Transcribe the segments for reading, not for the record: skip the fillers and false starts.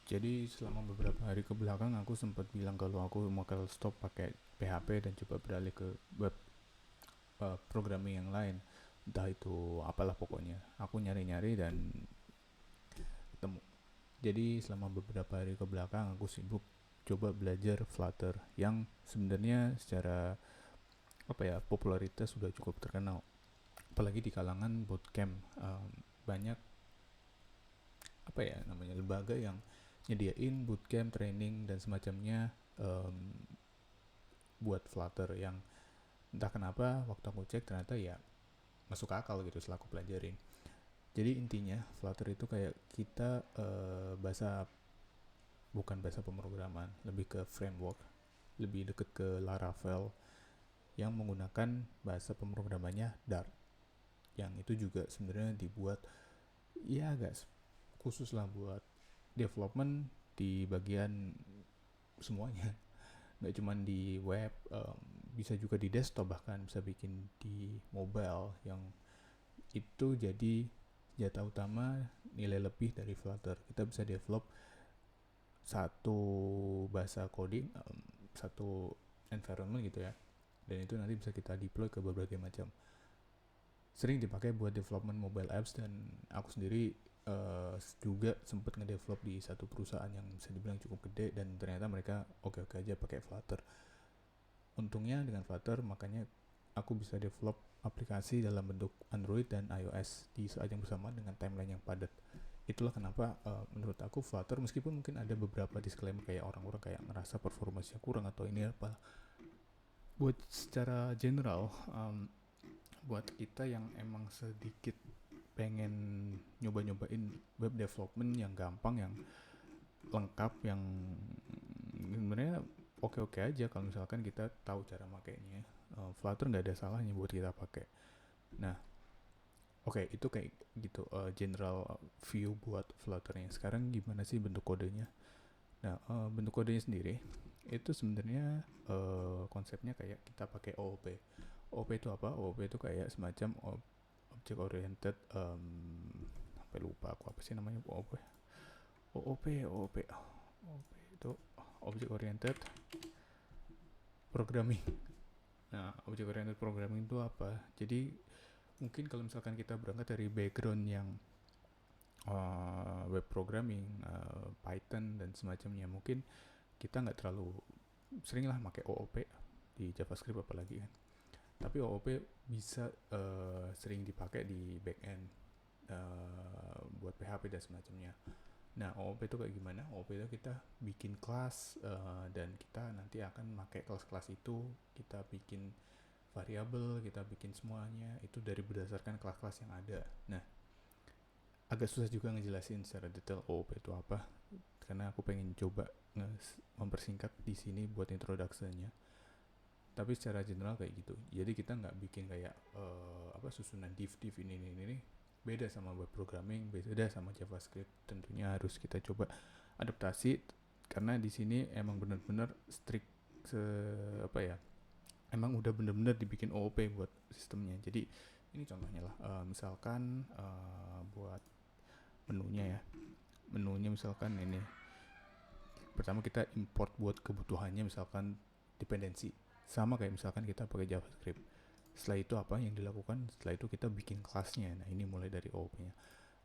Jadi selama beberapa hari ke belakang aku sempat bilang kalau aku bakal stop pakai PHP dan coba beralih ke web programming yang lain. Entah itu apalah pokoknya. Aku nyari-nyari dan ketemu. Jadi selama beberapa hari ke belakang aku sibuk coba belajar Flutter yang sebenarnya secara popularitas sudah cukup terkenal. Apalagi di kalangan bootcamp, banyak namanya lembaga yang nyediain bootcamp training dan semacamnya, buat Flutter yang entah kenapa waktu aku cek ternyata ya masuk akal gitu setelah aku pelajarin. Jadi intinya Flutter itu kayak kita, bahasa bukan bahasa pemrograman, lebih ke framework, lebih deket ke Laravel yang menggunakan bahasa pemrogramannya Dart. Yang itu juga sebenarnya dibuat ya agak khusus lah buat development di bagian semuanya. Nggak cuma di web, bisa juga di desktop, bahkan bisa bikin di mobile, yang itu jadi senjata utama nilai lebih dari Flutter. Kita bisa develop satu bahasa coding, satu environment gitu ya, dan itu nanti bisa kita deploy ke berbagai macam. Sering dipakai buat development mobile apps, dan aku sendiri juga sempat ngedevelop di satu perusahaan yang bisa dibilang cukup gede, dan ternyata mereka oke-oke aja pakai Flutter. Untungnya dengan Flutter makanya aku bisa develop aplikasi dalam bentuk Android dan iOS di saat yang bersamaan dengan timeline yang padat. Itulah kenapa menurut aku Flutter, meskipun mungkin ada beberapa disclaimer kayak orang-orang kayak ngerasa performanya kurang atau ini apa, buat secara general, buat kita yang emang sedikit pengen nyoba-nyobain web development yang gampang, yang lengkap, yang sebenarnya oke-oke aja kalau misalkan kita tahu cara makainya. Flutter nggak ada salahnya buat kita pakai. Nah, oke, itu kayak gitu, general view buat Flutternya. Sekarang gimana sih bentuk kodenya? Nah, bentuk kodenya sendiri itu sebenarnya, konsepnya kayak kita pakai OOP. OOP itu apa? OOP itu kayak semacam object oriented, sampai lupa aku apa sih namanya OOP. OOP OOP OOP itu object oriented programming. Nah, object oriented programming itu apa? Jadi mungkin kalau misalkan kita berangkat dari background yang web programming, Python dan semacamnya, mungkin kita nggak terlalu sering lah pakai OOP di JavaScript apalagi kan. Tapi OOP bisa sering dipakai di backend, buat PHP dan semacamnya. Nah, OOP itu kayak gimana? OOP itu kita bikin kelas, dan kita nanti akan pakai kelas-kelas itu, kita bikin variabel, kita bikin semuanya itu dari berdasarkan kelas-kelas yang ada. Nah, agak susah juga ngejelasin secara detail OOP itu apa, karena aku pengen coba mempersingkat di sini buat introduksinya. Tapi secara general kayak gitu. Jadi kita nggak bikin kayak susunan div ini beda sama web programming, beda sama JavaScript. Tentunya harus kita coba adaptasi, karena di sini emang benar-benar strict, se apa ya emang udah benar-benar dibikin OOP buat sistemnya. Jadi ini contohnya lah, misalkan buat menunya ya, menunya misalkan ini, pertama kita import buat kebutuhannya, misalkan dependensi, sama kayak misalkan kita pakai JavaScript. Setelah itu apa yang dilakukan? Setelah itu kita bikin kelasnya. Nah, ini mulai dari OOP-nya.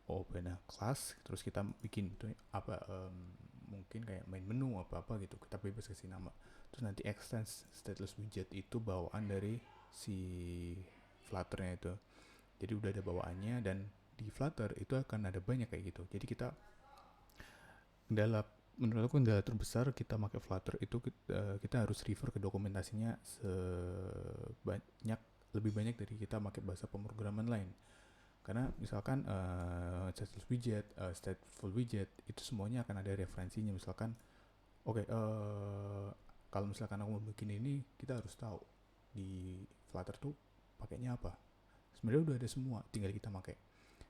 OOP, nah kelas, terus kita bikin itu mungkin kayak main menu apa-apa gitu, kita bebas kasih nama. Terus nanti extend stateless widget itu bawaan dari si Flutter-nya itu. Jadi udah ada bawaannya, dan di Flutter itu akan ada banyak kayak gitu. Jadi kita dalam menurut aku kendala terbesar kita pakai Flutter itu, kita harus refer ke dokumentasinya sebanyak lebih banyak dari kita pakai bahasa pemrograman lain. Karena misalkan stateless widget, stateful widget itu semuanya akan ada referensinya. Misalkan kalau misalkan aku mau bikin ini, kita harus tahu di Flutter tuh pakainya apa. Sebenarnya udah ada semua, tinggal kita pakai.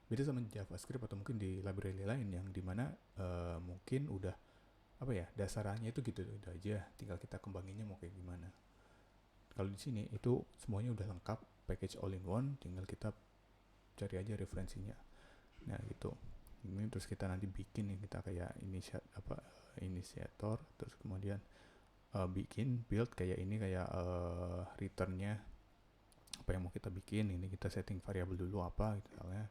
Beda sama JavaScript atau mungkin di library lain yang dimana mungkin udah dasarannya itu gitu udah aja, tinggal kita kembanginnya mau kayak gimana. Kalau di sini itu semuanya udah lengkap, package all in one, tinggal kita cari aja referensinya. Nah gitu. ini terus kita nanti bikin nih, kita kayak inisiator, terus kemudian bikin build kayak ini, kayak returnnya apa yang mau kita bikin. Ini kita setting variabel dulu apa gitu misalnya,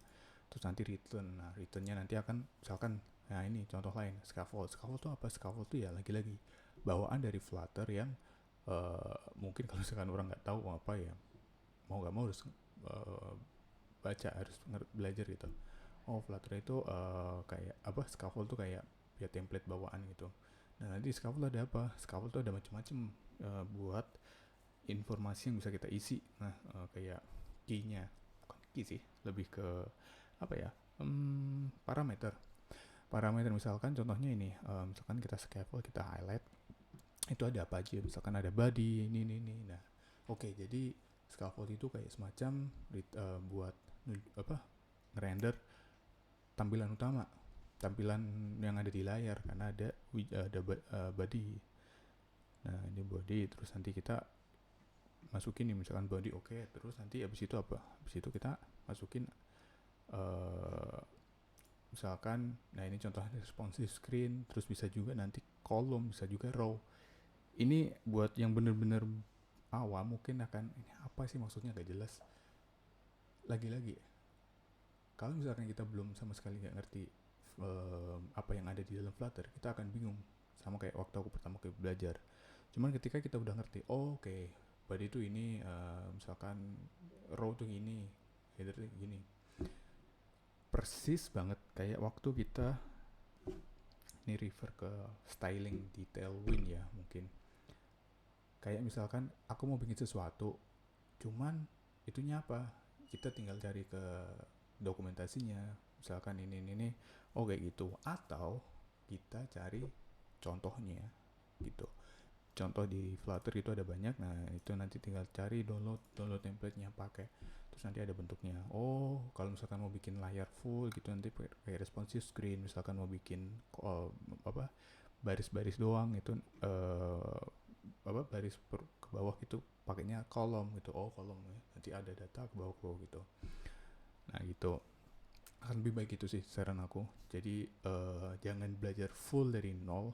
terus nanti return. Nah returnnya nanti akan misalkan, nah ini contoh lain, scaffold tuh apa? Scaffold tuh ya lagi-lagi bawaan dari Flutter yang mungkin kalau misalkan orang nggak tahu apa ya, mau nggak mau harus baca, harus belajar gitu. Oh Flutter itu kayak apa, scaffold tuh kayak ya template bawaan gitu. Nah nanti scaffold ada apa? Scaffold tuh ada macam-macam buat informasi yang bisa kita isi. Nah kayak key-nya, bukan key sih, lebih ke apa ya, parameter. Parameter misalkan contohnya ini, misalkan kita scaffold, kita highlight, itu ada apa aja, misalkan ada body, ini. Nah oke, jadi scaffold itu kayak semacam buat apa, ngerender tampilan utama, tampilan yang ada di layar, karena ada body. Nah ini body, terus nanti kita masukin nih misalkan body, oke. Terus nanti abis itu apa? Abis itu kita masukin misalkan, nah ini contohnya responsive screen, terus bisa juga nanti kolom, bisa juga row. Ini buat yang bener-bener awam mungkin akan, ini apa sih maksudnya, gak jelas. Lagi-lagi, kalau misalkan kita belum sama sekali gak ngerti apa yang ada di dalam Flutter, kita akan bingung. Sama kayak waktu aku pertama kali belajar. Cuman ketika kita udah ngerti, oh oke, body itu ini, misalkan row tuh gini, header tuh gini, persis banget kayak waktu kita, ini refer ke styling di Tailwind ya mungkin. Kayak misalkan aku mau bikin sesuatu, cuman itunya apa? Kita tinggal cari ke dokumentasinya, misalkan ini, oh kayak gitu. Atau kita cari contohnya gitu. Contoh di Flutter itu ada banyak. Nah itu nanti tinggal cari, download template-nya, pakai, terus nanti ada bentuknya. Oh kalau misalkan mau bikin layar full gitu, nanti pakai responsive screen. Misalkan mau bikin apa, baris-baris doang itu, apa, baris ke bawah gitu, pakainya kolom gitu. Oh kolom ya, nanti ada data ke bawah gitu. Nah gitu, akan lebih baik itu sih saran aku. Jadi jangan belajar full dari nol,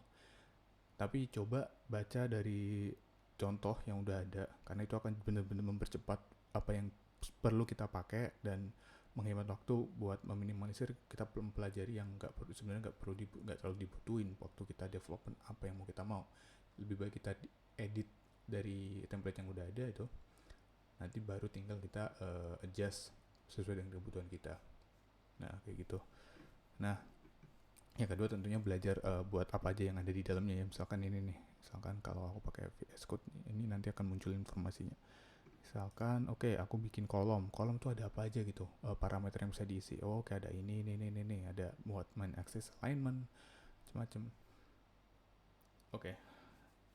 tapi coba baca dari contoh yang udah ada, karena itu akan benar-benar mempercepat apa yang perlu kita pakai dan menghemat waktu buat meminimalisir kita mempelajari yang sebenarnya nggak terlalu dibutuhin waktu kita development apa yang mau kita mau. Lebih baik kita edit dari template yang udah ada itu, nanti baru tinggal kita adjust sesuai dengan kebutuhan kita. Nah kayak gitu. Nah yang kedua tentunya belajar buat apa aja yang ada di dalamnya ya. Misalkan ini nih, misalkan kalau aku pakai VS Code ini nanti akan muncul informasinya. Misalkan aku bikin kolom tuh ada apa aja gitu, parameter yang bisa diisi. Oh oke, ada ini, ada buat main access alignment, macam-macam. Oke,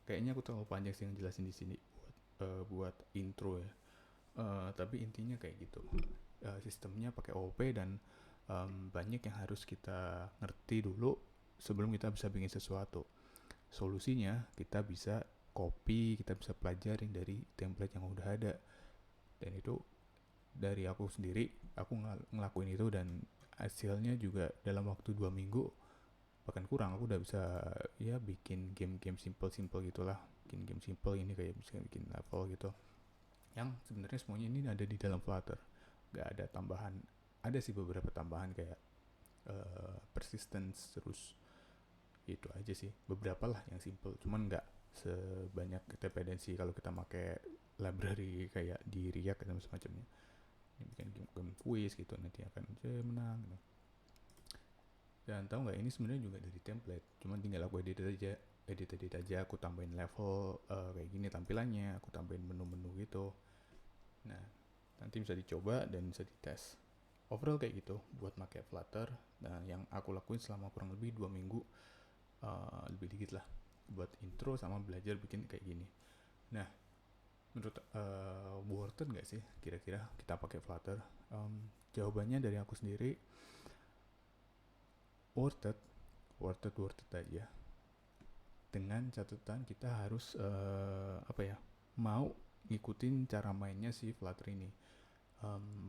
kayaknya aku terlalu panjang sih ngejelasin di sini buat intro ya. Tapi intinya kayak gitu. Sistemnya pakai OOP dan banyak yang harus kita ngerti dulu sebelum kita bisa bikin sesuatu. Solusinya kita bisa copy, kita bisa pelajarin dari template yang udah ada. Dan itu dari aku sendiri, aku ngelakuin itu dan hasilnya juga dalam waktu 2 minggu, bahkan kurang, aku udah bisa ya bikin game-game simple gitulah. Bikin game simple ini kayak bisa bikin level gitu, yang sebenarnya semuanya ini ada di dalam Flutter. Gak ada tambahan, ada sih beberapa tambahan kayak persistence, terus itu aja sih, beberapa lah yang simple, cuman nggak sebanyak dependensi kalau kita pakai library kayak di React dan semacamnya. Ini bikin game quiz gitu, nanti akan menang gitu. Dan tahu nggak, ini sebenarnya juga dari template, cuman tinggal aku edit aja, aku tambahin level kayak gini tampilannya, aku tambahin menu-menu gitu. Nah nanti bisa dicoba dan bisa dites. Overall kayak gitu buat pakai Flutter. Nah yang aku lakuin selama kurang lebih 2 minggu, lebih dikit lah, buat intro sama belajar bikin kayak gini. Nah menurut worth it nggak sih kira-kira kita pakai Flutter? Jawabannya dari aku sendiri, worth it aja, dengan catatan kita harus mau ngikutin cara mainnya si Flutter ini.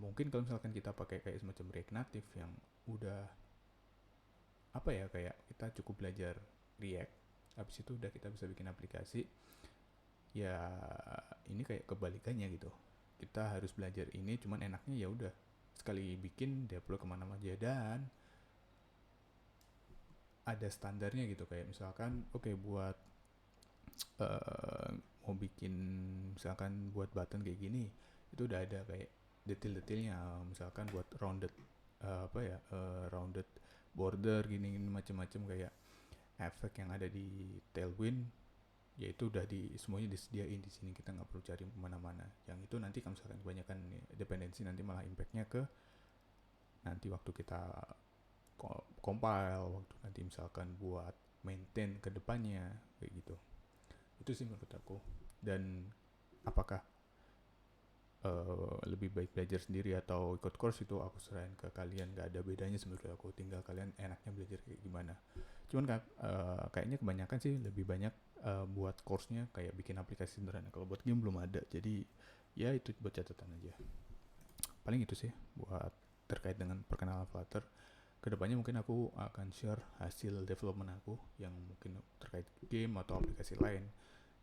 Mungkin kalau misalkan kita pakai kayak semacam React Native yang udah apa ya, kayak kita cukup belajar React, habis itu udah kita bisa bikin aplikasi. Ya ini kayak kebalikannya gitu, kita harus belajar ini, cuman enaknya ya udah sekali bikin deploy kemana-mana aja, dan ada standarnya gitu. Kayak misalkan buat eh, mau bikin misalkan buat button kayak gini, itu udah ada kayak detail-detailnya. Misalkan buat rounded rounded border gini, macam-macam, kayak efek yang ada di Tailwind, ya itu udah semuanya disediain di sini, kita nggak perlu cari kemana-mana. Yang itu nanti kalau misalkan kebanyakan dependensi, nanti malah impactnya ke nanti waktu kita compile, waktu nanti misalkan buat maintain ke depannya, kayak gitu. Itu sih menurut aku. Dan apakah lebih baik belajar sendiri atau ikut course, itu aku serahin ke kalian, gak ada bedanya menurut aku, tinggal kalian enaknya belajar kayak gimana. Cuman kayaknya kebanyakan sih lebih banyak buat course-nya kayak bikin aplikasi sederhana. Kalau buat game belum ada, jadi ya itu buat catatan aja. Paling itu sih buat terkait dengan perkenalan Flutter. Kedepannya mungkin aku akan share hasil development aku yang mungkin terkait game atau aplikasi lain.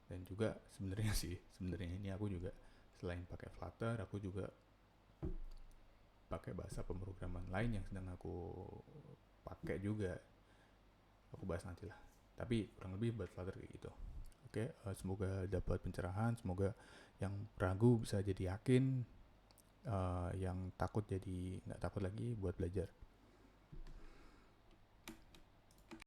Dan juga sebenarnya ini aku juga selain pakai Flutter, aku juga pakai bahasa pemrograman lain yang sedang aku pakai juga. Aku bahas nanti lah. Tapi kurang lebih buat Flutter kayak gitu. Oke, semoga dapat pencerahan, semoga yang ragu bisa jadi yakin, yang takut jadi nggak takut lagi buat belajar.